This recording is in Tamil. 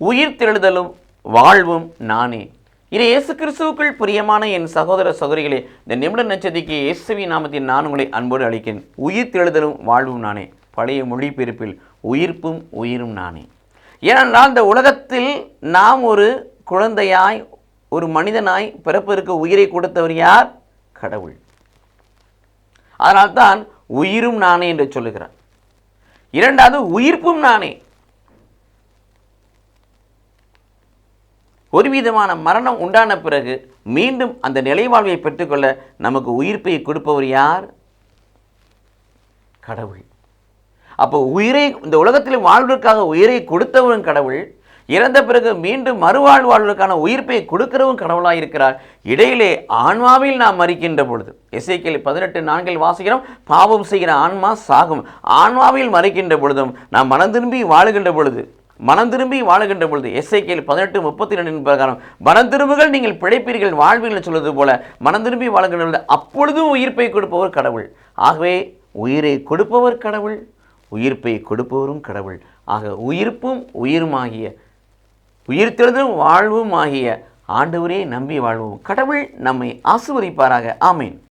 உயிர் தெழுதலும் வாழ்வும் நானே. இது இயேசு கிறிஸ்துவுக்குள் பிரியமான என் சகோதர சகோதரிகளே, இந்த நிமிட நட்சத்திற்கு இயேசுவின் நாமத்தில் நான் உங்களை அன்போடு அழைக்கிறேன். உயிர் தெழுதலும் வாழ்வும் நானே. பழைய மொழிபெயர்ப்பில் உயிர்ப்பும் உயிரும் நானே. ஏனென்றால் இந்த உலகத்தில் நாம் ஒரு குழந்தையாய், ஒரு மனிதனாய் பிறப்பதற்கு உயிரை கொடுத்தவர் யார்? கடவுள். அதனால்தான் உயிரும் நானே என்று சொல்லுகிறார். இரண்டாவது, உயிர்ப்பும் நானே. ஒரு விதமான மரணம் உண்டான பிறகு மீண்டும் அந்த நிலைவாழ்வை பெற்றுக்கொள்ள நமக்கு உயிர்ப்பை கொடுப்பவர் யார்? கடவுள். அப்போ உயிரை, இந்த உலகத்தில் வாழ்வதற்காக உயிரை கொடுத்தவரும் கடவுள், இறந்த பிறகு மீண்டும் மறுவாழ்வு வாழ்வதற்கான உயிர்ப்பை கொடுக்கிறவரும் கடவுளாக இருக்கிறார். இடையிலே ஆன்மாவில் நாம் மறிக்கின்ற பொழுது, எசேக்கியேல் 18:4 வாசிக்கிறோம், பாவம் செய்கிற ஆன்மா சாகும். ஆன்மாவில் மறிக்கின்ற பொழுதும் நாம் மனம் திரும்பி வாழுகின்ற பொழுது எசேக்கியேல் 18:32 பிரகாரம் மனம் திரும்புகள் நீங்கள் பிழைப்பீர்கள் வாழ்வீர்கள் சொல்வது போல மனம் திரும்பி வாழுகின்ற பொழுது அப்பொழுதும் உயிர்ப்பை கொடுப்பவர் கடவுள். ஆகவே உயிரை கொடுப்பவர் கடவுள், உயிர்ப்பை கொடுப்பவரும் கடவுள். ஆக உயிர்ப்பும் உயிருமாகிய, உயிர்த்தெழுதலும் வாழ்வும் ஆகிய ஆண்டவரே நம்பி வாழ்வோம். கடவுள் நம்மை ஆசீர்வதிப்பாராக. ஆமேன்.